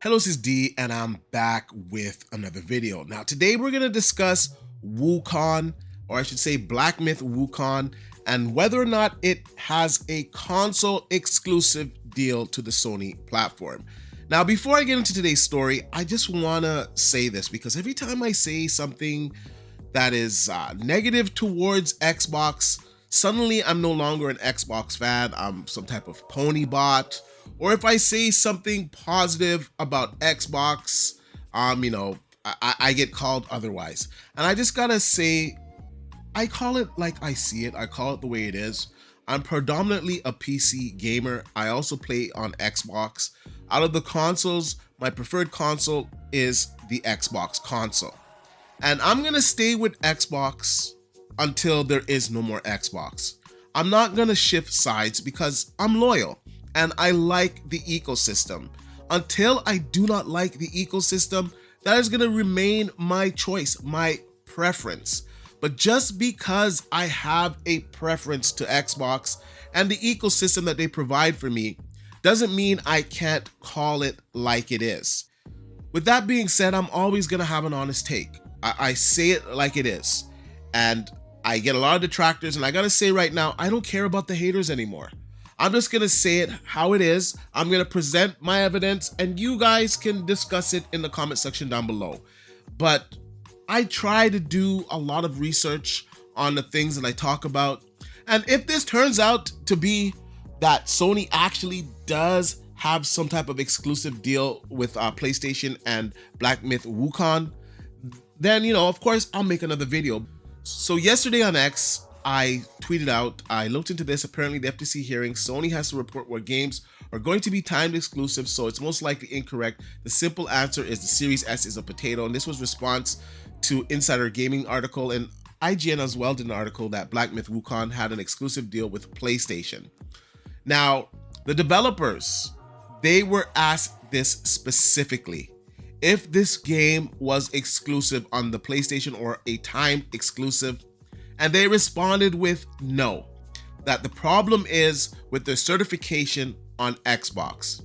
Hello, this is D, and I'm back with another video. Now, today we're going to discuss Wukong, or I should say Black Myth Wukong, and whether or not it has a console exclusive deal to the Sony platform. Now, before I get into today's story, I just want to say this because every time I say something that is negative towards Xbox, suddenly I'm no longer an Xbox fan. I'm some type of pony bot. Or if I say something positive about Xbox, I get called otherwise. And I just gotta say, I call it like I see it. I call it the way it is. I'm predominantly a PC gamer. I also play on Xbox. Out of the consoles, my preferred console is the Xbox console. And I'm gonna stay with Xbox until there is no more Xbox. I'm not gonna shift sides because I'm loyal and I like the ecosystem. Until I do not like the ecosystem, that is gonna remain my choice, my preference. But just because I have a preference to Xbox and the ecosystem that they provide for me, doesn't mean I can't call it like it is. With that being said, I'm always gonna have an honest take. I say it like it is. And I get a lot of detractors, and I gotta say right now, I don't care about the haters anymore. I'm just gonna say it how it is. I'm gonna present my evidence, and you guys can discuss it in the comment section down below. But I try to do a lot of research on the things that I talk about. And if this turns out to be that Sony actually does have some type of exclusive deal with PlayStation and Black Myth Wukong, then, of course, I'll make another video. So yesterday on X, I tweeted out, I looked into this. Apparently the FTC hearing, Sony has to report what games are going to be timed exclusive, so it's most likely incorrect. The simple answer is the Series S is a potato, and this was response to Insider Gaming article, and IGN as well did an article that Black Myth Wukong had an exclusive deal with PlayStation. Now, the developers, they were asked this specifically. If this game was exclusive on the PlayStation or a timed exclusive, and they responded with no, that the problem is with the certification on Xbox.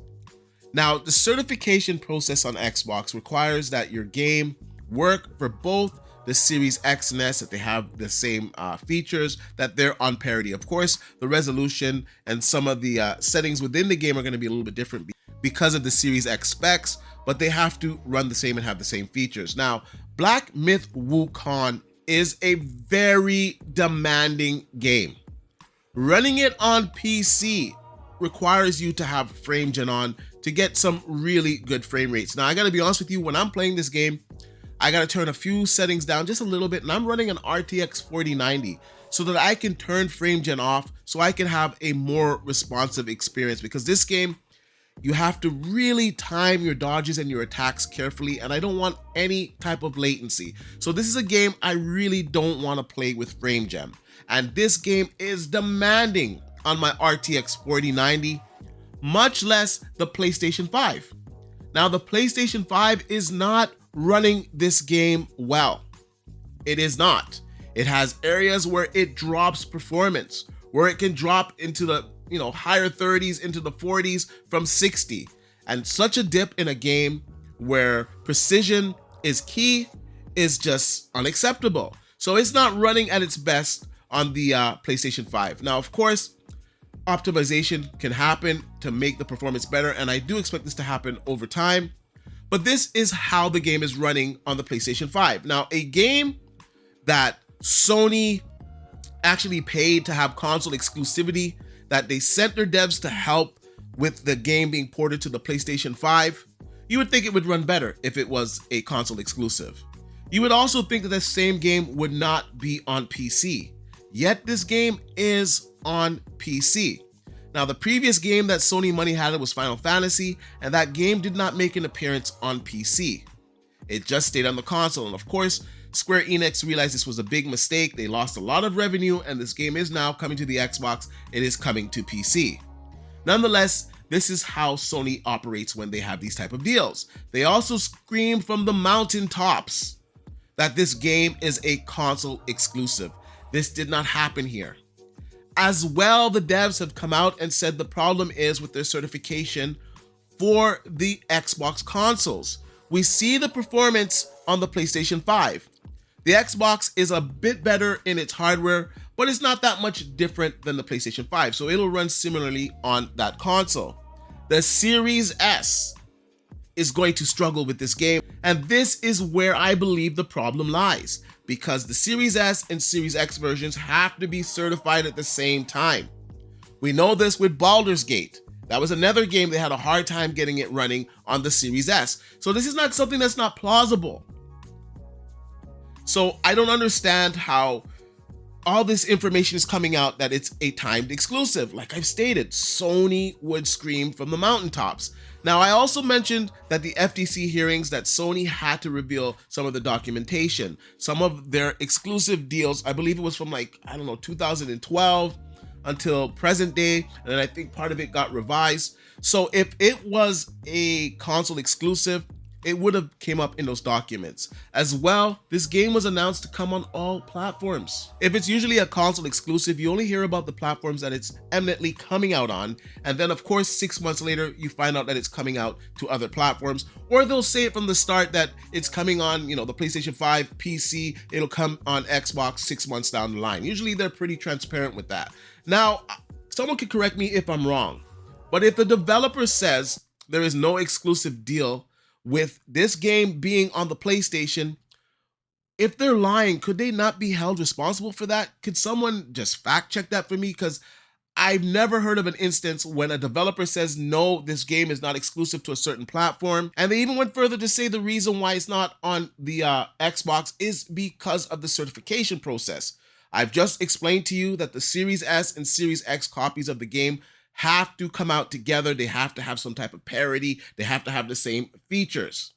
Now, the certification process on Xbox requires that your game work for both the Series X and S, that they have the same features, that they're on parity. Of course, the resolution and some of the settings within the game are going to be a little bit different because of the Series X specs, but they have to run the same and have the same features. Now, Black Myth Wukong is a very demanding game. Running it on PC requires you to have frame gen on to get some really good frame rates. Now, I gotta be honest with you, when I'm playing this game, I gotta turn a few settings down just a little bit, and I'm running an RTX 4090 so that I can turn frame gen off so I can have a more responsive experience, because this game, you have to really time your dodges and your attacks carefully, and I don't want any type of latency. So this is a game I really don't want to play with frame gen. And this game is demanding on my RTX 4090, much less the PlayStation 5. Now, the PlayStation 5 is not running this game well. It is not. It has areas where it drops performance, where it can drop into the higher 30s into the 40s from 60. And such a dip in a game where precision is key is just unacceptable. So it's not running at its best on the PlayStation 5. Now, of course, optimization can happen to make the performance better, and I do expect this to happen over time. But this is how the game is running on the PlayStation 5. Now, a game that Sony actually paid to have console exclusivity, that they sent their devs to help with the game being ported to the PlayStation 5, you would think it would run better if it was a console exclusive. You would also think that the same game would not be on PC. Yet this game is on PC. Now, the previous game that Sony money had was Final Fantasy, and that game did not make an appearance on PC. It just stayed on the console, and of course, Square Enix realized this was a big mistake. They lost a lot of revenue, and this game is now coming to the Xbox. It is coming to PC. Nonetheless, this is how Sony operates when they have these type of deals. They also scream from the mountaintops that this game is a console exclusive. This did not happen here. As well, the devs have come out and said the problem is with their certification for the Xbox consoles. We see the performance on the PlayStation 5. The Xbox is a bit better in its hardware, but it's not that much different than the PlayStation 5, so it'll run similarly on that console. The Series S is going to struggle with this game, and this is where I believe the problem lies, because the Series S and Series X versions have to be certified at the same time. We know this with Baldur's Gate. That was another game they had a hard time getting it running on the Series S. So this is not something that's not plausible. So I don't understand how all this information is coming out that it's a timed exclusive. Like I've stated, Sony would scream from the mountaintops. Now, I also mentioned that the FTC hearings that Sony had to reveal some of the documentation, some of their exclusive deals. I believe it was from 2012 until present day, and I think part of it got revised. So if it was a console exclusive, it would have came up in those documents. As well, this game was announced to come on all platforms. If it's usually a console exclusive, you only hear about the platforms that it's eminently coming out on, and then of course 6 months later you find out that it's coming out to other platforms, or they'll say it from the start that it's coming on, the PlayStation 5, PC, it'll come on Xbox 6 months down the line. Usually they're pretty transparent with that. Now, someone could correct me if I'm wrong, but if the developer says there is no exclusive deal with this game being on the PlayStation, if they're lying, could they not be held responsible for that? Could someone just fact check that for me? Because I've never heard of an instance when a developer says, no, this game is not exclusive to a certain platform. And they even went further to say the reason why it's not on the Xbox is because of the certification process. I've just explained to you that the Series S and Series X copies of the game have to come out together. They have to have some type of parity. They have to have the same features.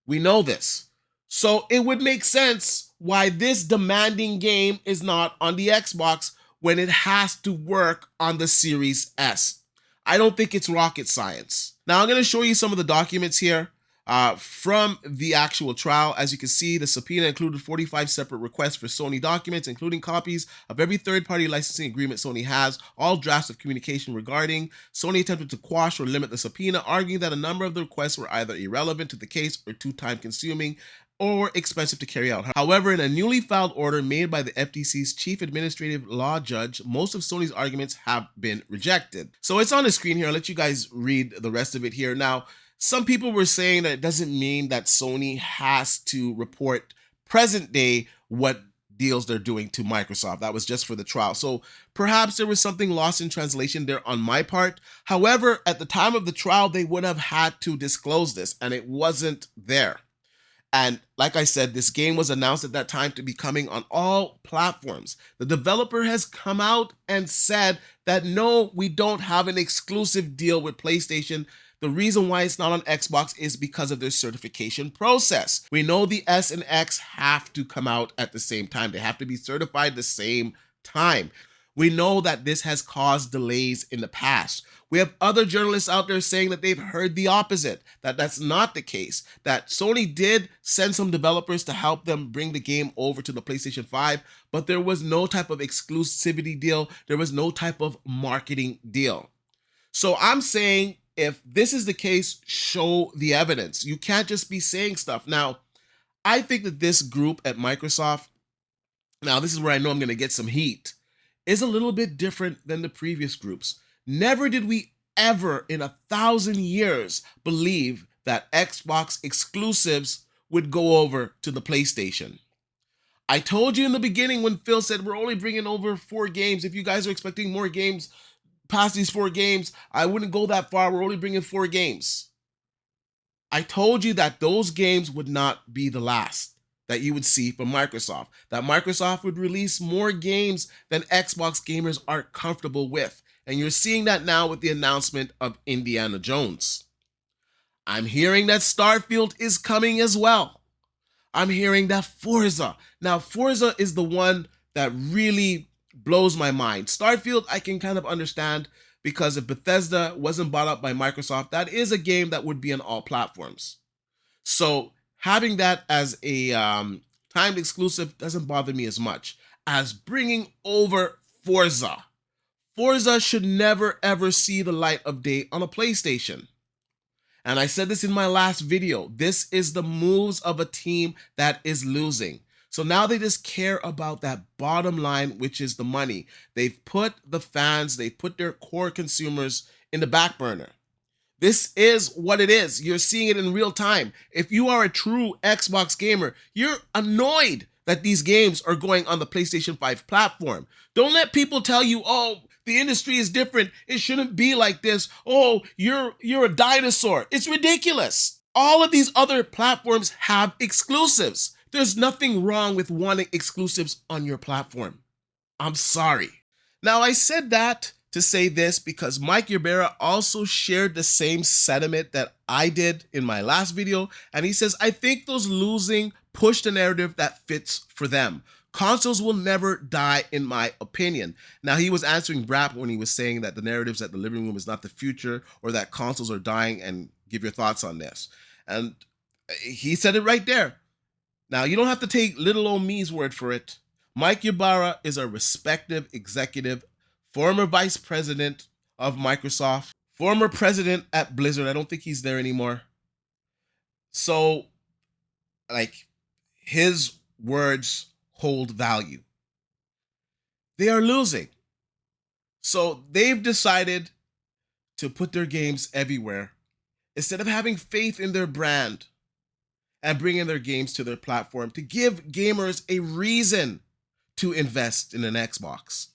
We know this. So it would make sense why this demanding game is not on the Xbox when it has to work on the Series S. I don't think it's rocket science. Now I'm going to show you some of the documents here from the actual trial. As you can see, the subpoena included 45 separate requests for Sony documents, including copies of every third-party licensing agreement Sony has, all drafts of communication regarding. Sony attempted to quash or limit the subpoena, arguing that a number of the requests were either irrelevant to the case or too time-consuming or expensive to carry out. However, in a newly filed order made by the FTC's chief administrative law judge, most of Sony's arguments have been rejected. So it's on the screen here. I'll let you guys read the rest of it here. Now, some people were saying that it doesn't mean that Sony has to report present day what deals they're doing to Microsoft. That was just for the trial. So perhaps there was something lost in translation there on my part. However, at the time of the trial, they would have had to disclose this, and it wasn't there. And like I said, this game was announced at that time to be coming on all platforms. The developer has come out and said that no, we don't have an exclusive deal with PlayStation. The reason why it's not on Xbox is because of their certification process. We know the S and X have to come out at the same time. They have to be certified the same time. We know that this has caused delays in the past. We have other journalists out there saying that they've heard the opposite, that that's not the case, that Sony did send some developers to help them bring the game over to the PlayStation 5, but there was no type of exclusivity deal. There was no type of marketing deal. So I'm saying, if this is the case, show the evidence. You can't just be saying stuff. Now, I think that this group at Microsoft, now this is where I know I'm going to get some heat, is a little bit different than the previous groups. Never did we ever in 1,000 years believe that Xbox exclusives would go over to the PlayStation. I told you in the beginning when Phil said we're only bringing over 4 games. If you guys are expecting more games past these 4 games, I wouldn't go that far. We're only bringing 4 games. I told you that those games would not be the last that you would see from Microsoft, that Microsoft would release more games than Xbox gamers are comfortable with. And you're seeing that now with the announcement of Indiana Jones. I'm hearing that Starfield is coming as well. I'm hearing that Forza. Now, Forza is the one that really blows my mind. Starfield, I can kind of understand, because if Bethesda wasn't bought up by Microsoft, that is a game that would be on all platforms. So having that as a timed exclusive doesn't bother me as much as bringing over Forza. Forza should never ever see the light of day on a PlayStation. And I said this in my last video. This is the moves of a team that is losing. So now they just care about that bottom line, which is the money. They've put the fans, they've put their core consumers in the back burner. This is what it is. You're seeing it in real time. If you are a true Xbox gamer, you're annoyed that these games are going on the PlayStation 5 platform. Don't let people tell you, oh, the industry is different. It shouldn't be like this. Oh, you're a dinosaur. It's ridiculous. All of these other platforms have exclusives. There's nothing wrong with wanting exclusives on your platform. I'm sorry. Now, I said that to say this because Mike Ybarra also shared the same sentiment that I did in my last video. And he says, I think those losing push the narrative that fits for them. Consoles will never die, in my opinion. Now, he was answering Brap when he was saying that the narratives at the living room is not the future or that consoles are dying, and give your thoughts on this. And he said it right there. Now, you don't have to take little old me's word for it. Mike Ybarra is a respected executive, former vice president of Microsoft, former president at Blizzard. I don't think he's there anymore. So, his words hold value. They are losing. So they've decided to put their games everywhere instead of having faith in their brand and bringing their games to their platform to give gamers a reason to invest in an Xbox.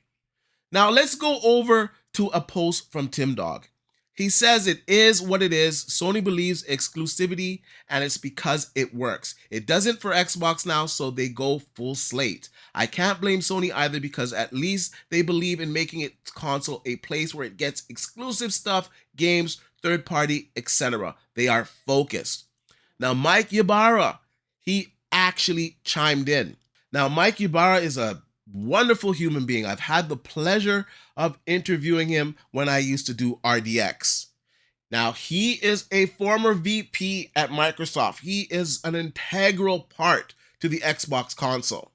Now let's go over to a post from Tim Dog. He says it is what it is. Sony believes exclusivity, and it's because it works. It doesn't for Xbox now, so they go full slate. I can't blame Sony either because at least they believe in making its console a place where it gets exclusive stuff, games, third party, etc. They are focused. Now, Mike Ybarra, he actually chimed in. Now, Mike Ybarra is a wonderful human being. I've had the pleasure of interviewing him when I used to do RDX. Now, he is a former VP at Microsoft. He is an integral part to the Xbox console.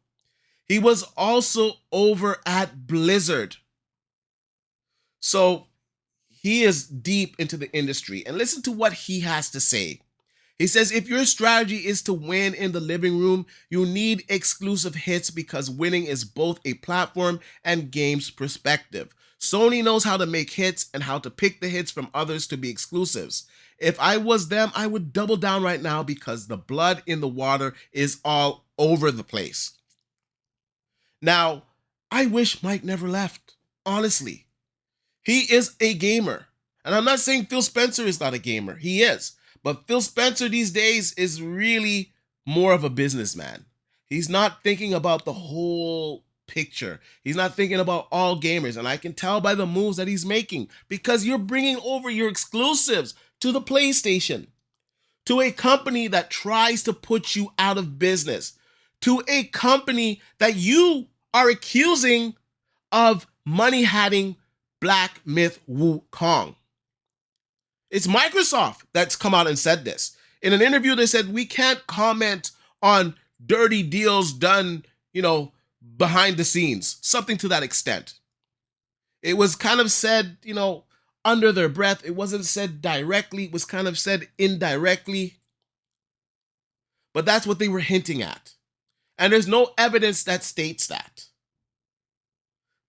He was also over at Blizzard. So he is deep into the industry. And listen to what he has to say. He says, if your strategy is to win in the living room, you need exclusive hits because winning is both a platform and game's perspective. Sony knows how to make hits and how to pick the hits from others to be exclusives. If I was them, I would double down right now because the blood in the water is all over the place. Now, I wish Mike never left, honestly. He is a gamer. And I'm not saying Phil Spencer is not a gamer. He is. But Phil Spencer these days is really more of a businessman. He's not thinking about the whole picture. He's not thinking about all gamers. And I can tell by the moves that he's making because you're bringing over your exclusives to the PlayStation, to a company that tries to put you out of business, to a company that you are accusing of money-hatting Black Myth Wukong. It's Microsoft that's come out and said this. In an interview, they said, we can't comment on dirty deals done, behind the scenes, something to that extent. It was kind of said, under their breath. It wasn't said directly. It was kind of said indirectly. But that's what they were hinting at. And there's no evidence that states that.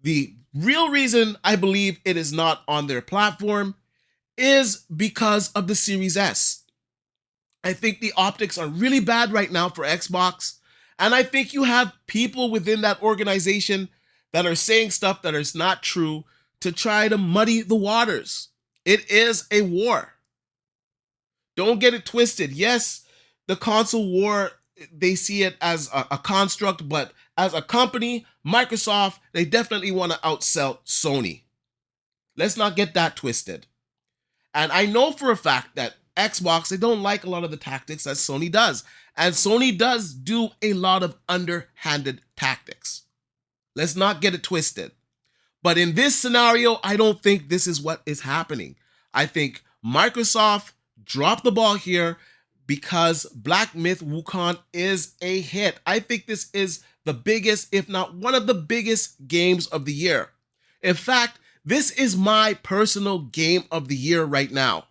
The real reason I believe it is not on their platform is because of the Series S. I think the optics are really bad right now for Xbox. And I think you have people within that organization that are saying stuff that is not true to try to muddy the waters. It is a war. Don't get it twisted. Yes, the console war, they see it as a construct, but as a company, Microsoft, they definitely want to outsell Sony. Let's not get that twisted. And I know for a fact that Xbox, they don't like a lot of the tactics that Sony does. And Sony does do a lot of underhanded tactics. Let's not get it twisted. But in this scenario, I don't think this is what is happening. I think Microsoft dropped the ball here because Black Myth Wukong is a hit. I think this is the biggest, if not one of the biggest games of the year. In fact, This is my personal game of the year right now.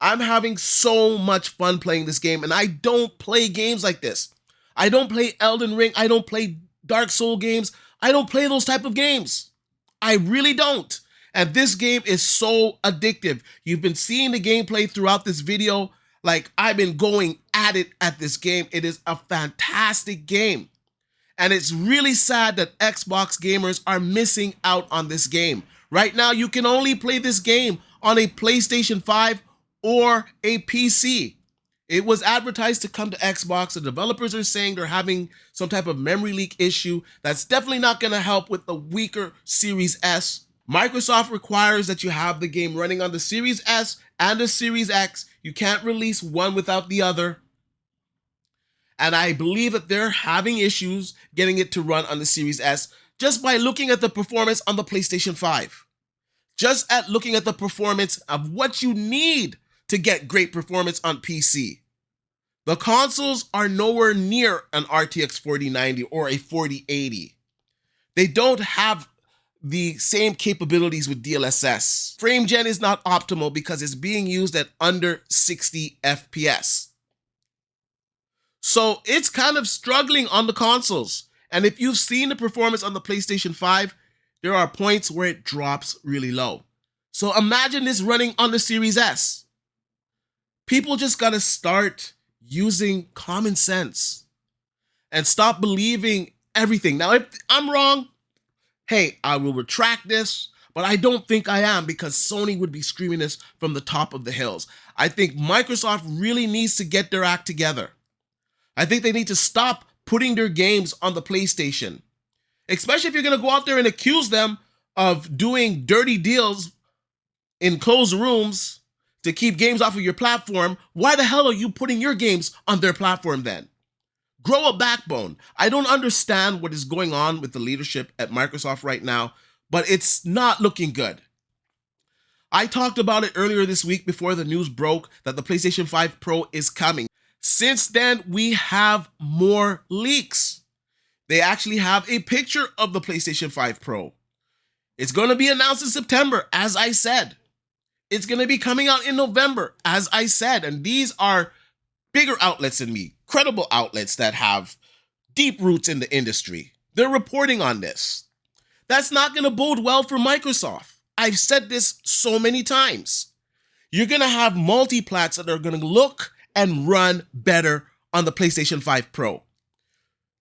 I'm having so much fun playing this game, and I don't play games like this. I don't play Elden Ring. I don't play Dark Soul games. I don't play those type of games. I really don't. And this game is so addictive. You've been seeing the gameplay throughout this video. Like, I've been going at it at this game. It is a fantastic game. And it's really sad that Xbox gamers are missing out on this game. Right now, you can only play this game on a PlayStation 5 or a PC. It was advertised to come to Xbox. The developers are saying they're having some type of memory leak issue. That's definitely not going to help with the weaker Series S. Microsoft requires that you have the game running on the Series S and the Series X. You can't release one without the other. And I believe that they're having issues getting it to run on the Series S just by looking at the performance on the PlayStation 5. Just at looking at the performance of what you need to get great performance on PC. The consoles are nowhere near an RTX 4090 or a 4080. They don't have the same capabilities with DLSS. Frame gen is not optimal because it's being used at under 60 FPS. So it's kind of struggling on the consoles. And if you've seen the performance on the PlayStation 5, there are points where it drops really low. So imagine this running on the Series S. People just gotta start using common sense and stop believing everything. Now, if I'm wrong, hey, I will retract this, but I don't think I am because Sony would be screaming this from the top of the hills. I think Microsoft really needs to get their act together. I think they need to stop putting their games on the PlayStation, especially if you're gonna go out there and accuse them of doing dirty deals in closed rooms to keep games off of your platform. Why the hell are you putting your games on their platform then? Grow a backbone. I don't understand what is going on with the leadership at Microsoft right now, but it's not looking good. I talked about it earlier this week before the news broke that the PlayStation 5 Pro is coming. Since then, we have more leaks. They actually have a picture of the PlayStation 5 Pro. It's going to be announced in September, as I said. It's going to be coming out in November, as I said. And these are bigger outlets than me, credible outlets that have deep roots in the industry. They're reporting on this. That's not going to bode well for Microsoft. I've said this so many times. You're going to have multiplats that are going to look and run better on the PlayStation 5 Pro.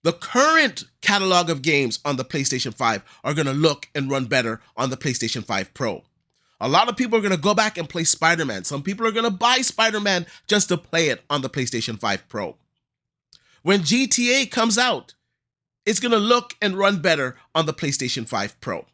The current catalog of games on the PlayStation 5 are going to look and run better on the PlayStation 5 Pro. A lot of people are going to go back and play Spider-Man. Some people are going to buy Spider-Man just to play it on the PlayStation 5 Pro. When GTA comes out, it's going to look and run better on the PlayStation 5 Pro.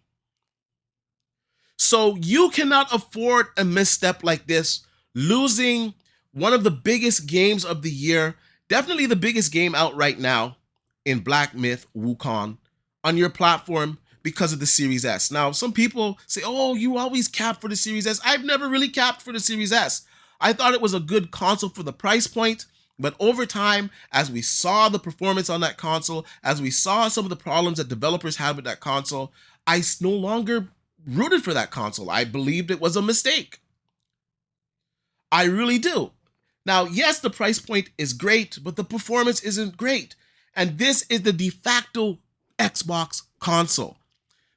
So you cannot afford a misstep like this, losing one of the biggest games of the year, definitely the biggest game out right now in Black Myth Wukong on your platform because of the Series S. Now, some people say, oh, you always cap for the Series S. I've never really capped for the Series S. I thought it was a good console for the price point, but over time, as we saw the performance on that console, as we saw some of the problems that developers had with that console, I no longer rooted for that console. I believed it was a mistake. I really do. Now, yes, the price point is great, but the performance isn't great. And this is the de facto Xbox console.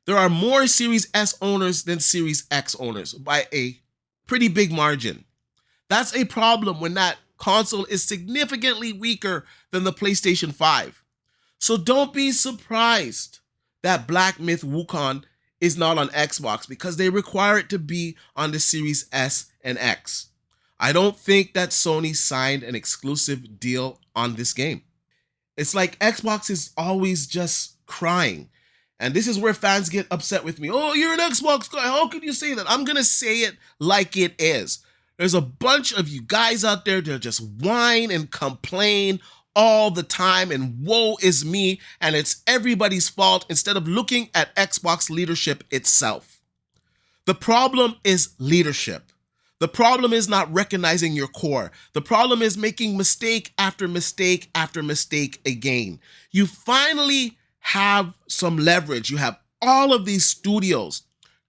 There are more Series S owners than Series X owners by a pretty big margin. That's a problem when that console is significantly weaker than the PlayStation 5. So don't be surprised that Black Myth Wukong is not on Xbox because they require it to be on the Series S and X. I don't think that Sony signed an exclusive deal on this game. It's like Xbox is always just crying. And this is where fans get upset with me. Oh, you're an Xbox guy. How can you say that? I'm going to say it like it is. There's a bunch of you guys out there that just whine and complain all the time and woe is me and it's everybody's fault instead of looking at Xbox leadership itself. The problem is leadership. The problem is not recognizing your core. The problem is making mistake after mistake after mistake again. You finally have some leverage. You have all of these studios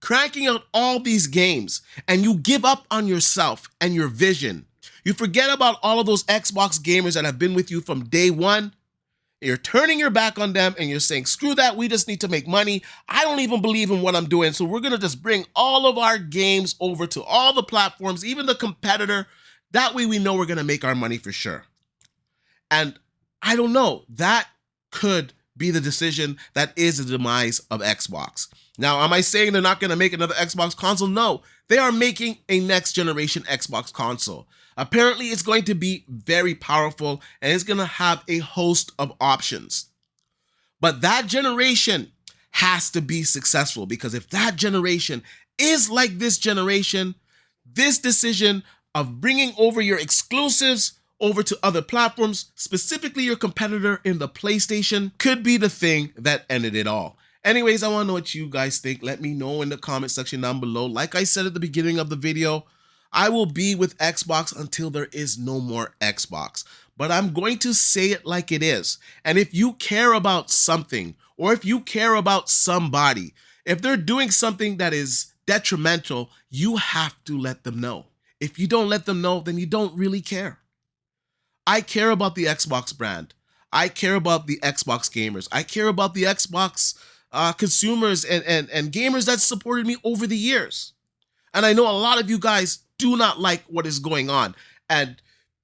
cranking out all these games, and you give up on yourself and your vision. You forget about all of those Xbox gamers that have been with you from day one. You're turning your back on them and you're saying, screw that, we just need to make money. I don't even believe in what I'm doing, so we're gonna just bring all of our games over to all the platforms, even the competitor. That way we know we're gonna make our money for sure. And I don't know, that could be the decision that is the demise of Xbox. Now, am I saying they're not gonna make another Xbox console? No, they are making a next generation Xbox console. Apparently, it's going to be very powerful and it's going to have a host of options. But that generation has to be successful, because if that generation is like this generation, this decision of bringing over your exclusives over to other platforms, specifically your competitor in the PlayStation, could be the thing that ended it all. Anyways, I want to know what you guys think. Let me know in the comment section down below. Like I said at the beginning of the video, I will be with Xbox until there is no more Xbox, but I'm going to say it like it is. And if you care about something, or if you care about somebody, if they're doing something that is detrimental, you have to let them know. If you don't let them know, then you don't really care. I care about the Xbox brand. I care about the Xbox gamers. I care about the Xbox consumers and gamers that supported me over the years. And I know a lot of you guys do not like what is going on, and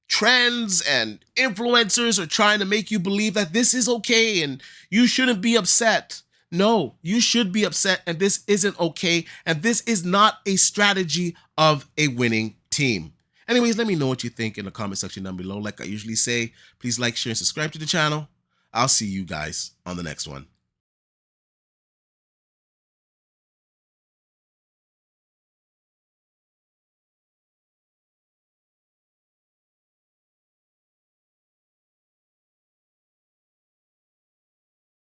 trends and influencers are trying to make you believe that this is okay and you shouldn't be upset. No, you should be upset, and this isn't okay, and this is not a strategy of a winning team. Anyways, let me know what you think in the comment section down below. Like I usually say, please like, share, and subscribe to the channel. I'll see you guys on the next one.